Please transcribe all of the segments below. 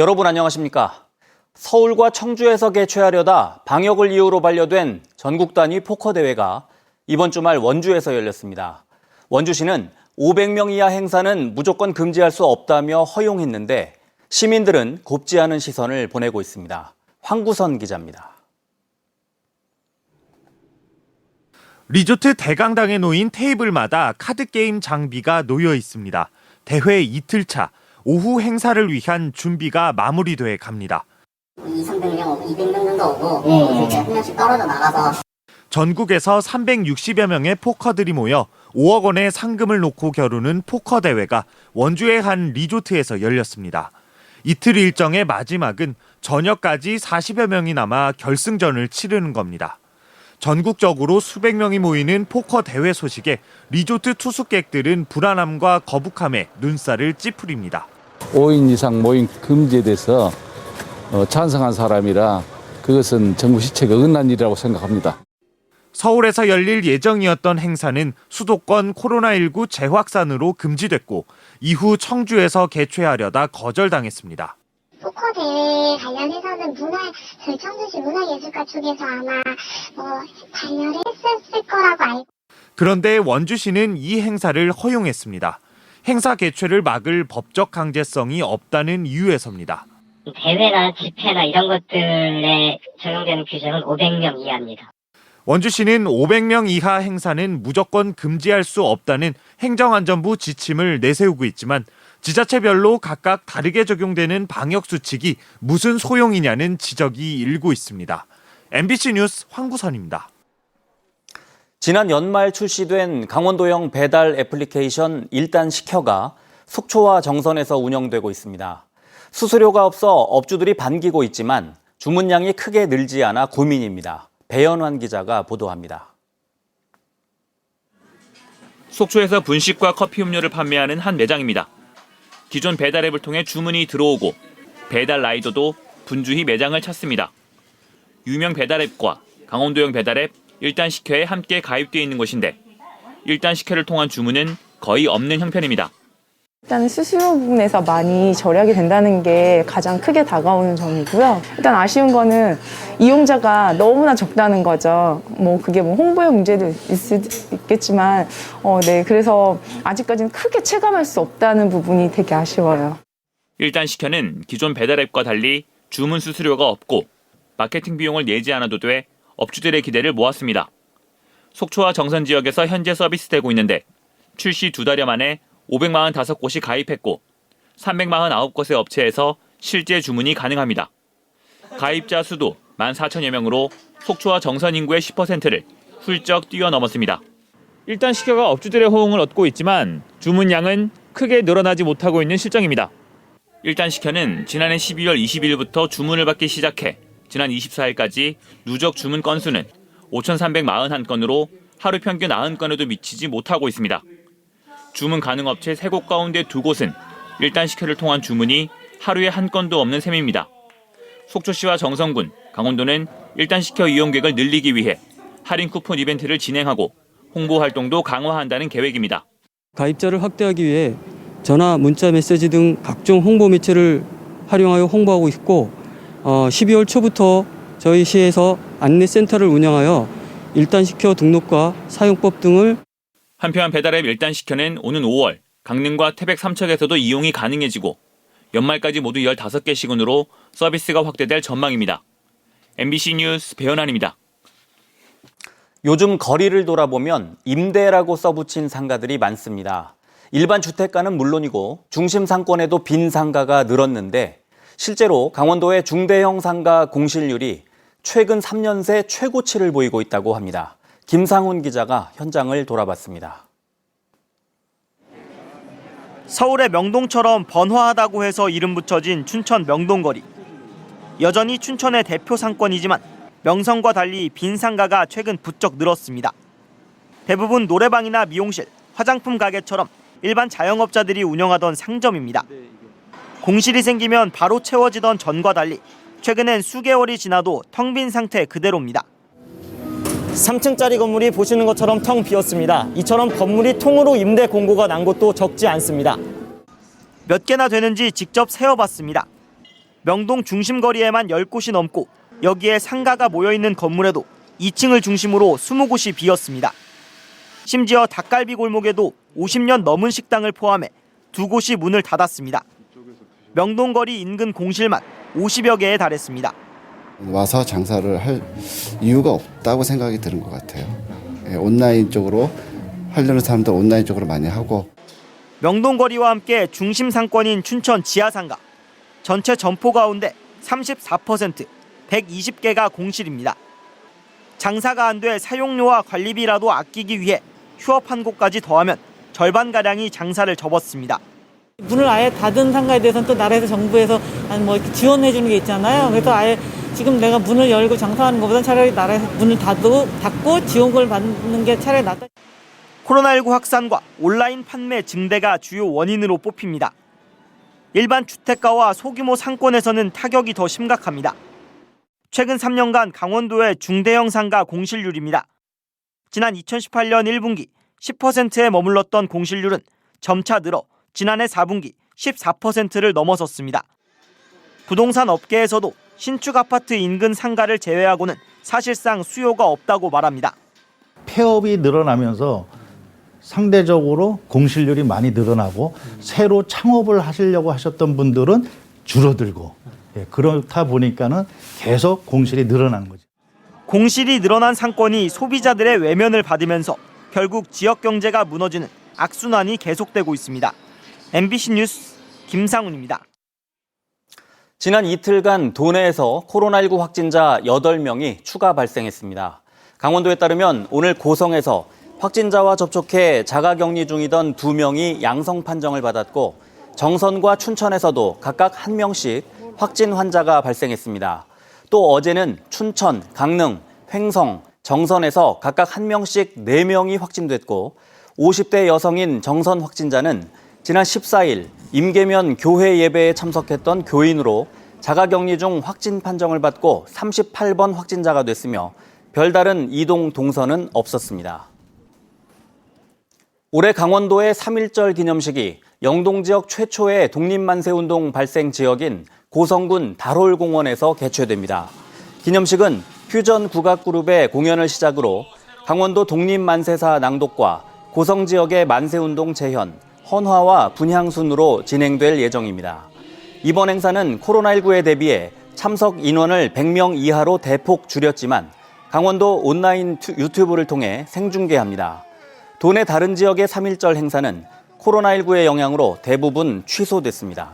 여러분 안녕하십니까? 서울과 청주에서 개최하려다 방역을 이유로 반려된 전국 단위 포커 대회가 이번 주말 원주에서 열렸습니다. 원주시는 500명 이하 행사는 무조건 금지할 수 없다며 허용했는데 시민들은 곱지 않은 시선을 보내고 있습니다. 황구선 기자입니다. 리조트 대강당에 놓인 테이블마다 카드게임 장비가 놓여 있습니다. 대회 이틀 차, 오후 행사를 위한 준비가 마무리돼 갑니다. 200명, 200명 정도 오고 한 명씩 떨어져 나가서 전국에서 360여 명의 포커들이 모여 5억 원의 상금을 놓고 겨루는 포커 대회가 원주의 한 리조트에서 열렸습니다. 이틀 일정의 마지막은 저녁까지 40여 명이 남아 결승전을 치르는 겁니다. 전국적으로 수백 명이 모이는 포커 대회 소식에 리조트 투숙객들은 불안함과 거북함에 눈살을 찌푸립니다. 5인 이상 모임 금지에 대해서 찬성한 사람이라 그것은 정부 시책에 어긋난 일이라고 생각합니다. 서울에서 열릴 예정이었던 행사는 수도권 코로나19 재확산으로 금지됐고 이후 청주에서 개최하려다 거절당했습니다. 포커 대회 관련해서는 저희 청주시 문화예술가 쪽에서 아마 반려를 했었을 거라고 알고. 그런데 원주시는 이 행사를 허용했습니다. 행사 개최를 막을 법적 강제성이 없다는 이유에서입니다. 대회나 집회나 이런 것들에 적용되는 규정은 500명 이하입니다. 원주시는 500명 이하 행사는 무조건 금지할 수 없다는 행정안전부 지침을 내세우고 있지만 지자체별로 각각 다르게 적용되는 방역수칙이 무슨 소용이냐는 지적이 일고 있습니다. MBC 뉴스 황구선입니다. 지난 연말 출시된 강원도형 배달 애플리케이션 일단 시켜가 속초와 정선에서 운영되고 있습니다. 수수료가 없어 업주들이 반기고 있지만 주문량이 크게 늘지 않아 고민입니다. 배현환 기자가 보도합니다. 속초에서 분식과 커피 음료를 판매하는 한 매장입니다. 기존 배달 앱을 통해 주문이 들어오고 배달 라이더도 분주히 매장을 찾습니다. 유명 배달 앱과 강원도형 배달 앱 일단 식혀에 함께 가입되어 있는 곳인데 일단 식혀를 통한 주문은 거의 없는 형편입니다. 일단 수수료 부분에서 많이 절약이 된다는 게 가장 크게 다가오는 점이고요. 일단 아쉬운 거는 이용자가 너무나 적다는 거죠. 그게 홍보의 문제도 있겠지만, 그래서 아직까지는 크게 체감할 수 없다는 부분이 되게 아쉬워요. 일단 식혀는 기존 배달 앱과 달리 주문 수수료가 없고 마케팅 비용을 내지 않아도 돼 업주들의 기대를 모았습니다. 속초와 정선 지역에서 현재 서비스되고 있는데 출시 2달여 만에 545곳이 가입했고 349곳의 업체에서 실제 주문이 가능합니다. 가입자 수도 14,000여 명으로 속초와 정선 인구의 10%를 훌쩍 뛰어넘었습니다. 일단 식혀가 업주들의 호응을 얻고 있지만 주문량은 크게 늘어나지 못하고 있는 실정입니다. 일단 식혀는 지난해 12월 20일부터 주문을 받기 시작해 지난 24일까지 누적 주문 건수는 5,341건으로 하루 평균 90건에도 미치지 못하고 있습니다. 주문 가능 업체 3곳 가운데 2곳은 일단 식혀를 통한 주문이 하루에 한 건도 없는 셈입니다. 속초시와 정선군, 강원도는 일단 식혀 이용객을 늘리기 위해 할인 쿠폰 이벤트를 진행하고 홍보 활동도 강화한다는 계획입니다. 가입자를 확대하기 위해 전화, 문자, 메시지 등 각종 홍보 매체를 활용하여 홍보하고 있고 12월 초부터 저희 시에서 안내센터를 운영하여 일단 식혀 등록과 사용법 등을 한편 배달앱 일단 식혀는 오는 5월 강릉과 태백 삼척에서도 이용이 가능해지고 연말까지 모두 15개 시군으로 서비스가 확대될 전망입니다. MBC 뉴스 배현환입니다. 요즘 거리를 돌아보면 임대라고 써붙인 상가들이 많습니다. 일반 주택가는 물론이고 중심 상권에도 빈 상가가 늘었는데 실제로 강원도의 중대형 상가 공실률이 최근 3년 새 최고치를 보이고 있다고 합니다. 김상훈 기자가 현장을 돌아봤습니다. 서울의 명동처럼 번화하다고 해서 이름 붙여진 춘천 명동거리. 여전히 춘천의 대표 상권이지만 명성과 달리 빈 상가가 최근 부쩍 늘었습니다. 대부분 노래방이나 미용실, 화장품 가게처럼 일반 자영업자들이 운영하던 상점입니다. 공실이 생기면 바로 채워지던 전과 달리 최근엔 수개월이 지나도 텅 빈 상태 그대로입니다. 3층짜리 건물이 보시는 것처럼 텅 비었습니다. 이처럼 건물이 통으로 임대 공고가 난 곳도 적지 않습니다. 몇 개나 되는지 직접 세어봤습니다. 명동 중심거리에만 10곳이 넘고 여기에 상가가 모여있는 건물에도 2층을 중심으로 20곳이 비었습니다. 심지어 닭갈비 골목에도 50년 넘은 식당을 포함해 2곳이 문을 닫았습니다. 명동거리 인근 공실만 50여 개에 달했습니다. 와서 장사를 할 이유가 없다고 생각이 드는 것 같아요. 온라인 쪽으로 하려는 사람들 온라인 쪽으로 많이 하고. 명동거리와 함께 중심 상권인 춘천 지하상가. 전체 점포 가운데 34%, 120개가 공실입니다. 장사가 안 돼 사용료와 관리비라도 아끼기 위해 휴업한 곳까지 더하면 절반가량이 장사를 접었습니다. 문을 아예 닫은 상가에 대해서는 또 나라에서 정부에서 이렇게 지원해 주는 게 있잖아요. 그래서 아예 지금 내가 문을 열고 장사하는 것보다 차라리 나라에서 문을 닫고 지원금을 받는 게 차라리 낫다. 코로나19 확산과 온라인 판매 증대가 주요 원인으로 뽑힙니다. 일반 주택가와 소규모 상권에서는 타격이 더 심각합니다. 최근 3년간 강원도의 중대형 상가 공실률입니다. 지난 2018년 1분기 10%에 머물렀던 공실률은 점차 늘어 지난해 4분기 14%를 넘어섰습니다. 부동산 업계에서도 신축 아파트 인근 상가를 제외하고는 사실상 수요가 없다고 말합니다. 폐업이 늘어나면서 상대적으로 공실률이 많이 늘어나고 새로 창업을 하시려고 하셨던 분들은 줄어들고 그렇다 보니까는 계속 공실이 늘어나는 거죠. 공실이 늘어난 상권이 소비자들의 외면을 받으면서 결국 지역 경제가 무너지는 악순환이 계속되고 있습니다. MBC 뉴스 김상훈입니다. 지난 이틀간 도내에서 코로나19 확진자 8명이 추가 발생했습니다. 강원도에 따르면 오늘 고성에서 확진자와 접촉해 자가격리 중이던 2명이 양성 판정을 받았고 정선과 춘천에서도 각각 1명씩 확진 환자가 발생했습니다. 또 어제는 춘천, 강릉, 횡성, 정선에서 각각 1명씩 4명이 확진됐고 50대 여성인 정선 확진자는 지난 14일 임계면 교회 예배에 참석했던 교인으로 자가격리 중 확진 판정을 받고 38번 확진자가 됐으며 별다른 이동 동선은 없었습니다. 올해 강원도의 3.1절 기념식이 영동 지역 최초의 독립만세운동 발생 지역인 고성군 달홀공원에서 개최됩니다. 기념식은 퓨전 국악그룹의 공연을 시작으로 강원도 독립만세사 낭독과 고성 지역의 만세운동 재현, 헌화와 분향 순으로 진행될 예정입니다. 이번 행사는 코로나19에 대비해 참석 인원을 100명 이하로 대폭 줄였지만 강원도 온라인 유튜브를 통해 생중계합니다. 도내 다른 지역의 3.1절 행사는 코로나19의 영향으로 대부분 취소됐습니다.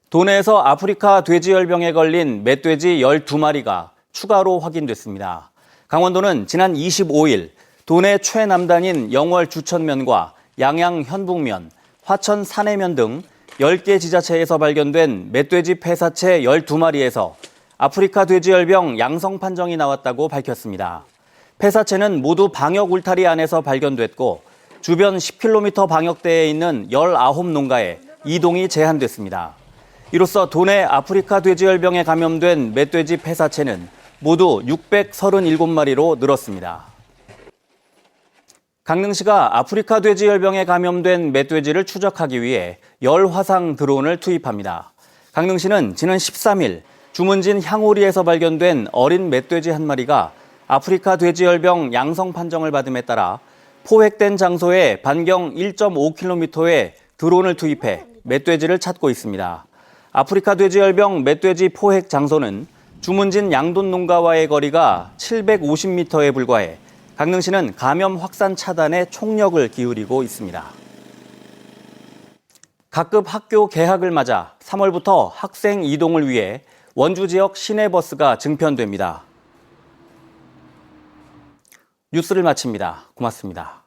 도내에서 아프리카 돼지열병에 걸린 멧돼지 12마리가 추가로 확인됐습니다. 강원도는 지난 25일 도내 최남단인 영월 주천면과 양양 현북면, 화천 산해면 등 10개 지자체에서 발견된 멧돼지 폐사체 12마리에서 아프리카 돼지열병 양성 판정이 나왔다고 밝혔습니다. 폐사체는 모두 방역 울타리 안에서 발견됐고 주변 10km 방역대에 있는 19농가에 이동이 제한됐습니다. 이로써 도내 아프리카 돼지열병에 감염된 멧돼지 폐사체는 모두 637마리로 늘었습니다. 강릉시가 아프리카 돼지열병에 감염된 멧돼지를 추적하기 위해 열화상 드론을 투입합니다. 강릉시는 지난 13일 주문진 향오리에서 발견된 어린 멧돼지 한 마리가 아프리카 돼지열병 양성 판정을 받음에 따라 포획된 장소에 반경 1.5km의 드론을 투입해 멧돼지를 찾고 있습니다. 아프리카 돼지열병 멧돼지 포획 장소는 주문진 양돈 농가와의 거리가 750m에 불과해 강릉시는 감염 확산 차단에 총력을 기울이고 있습니다. 각급 학교 개학을 맞아 3월부터 학생 이동을 위해 원주 지역 시내버스가 증편됩니다. 뉴스를 마칩니다. 고맙습니다.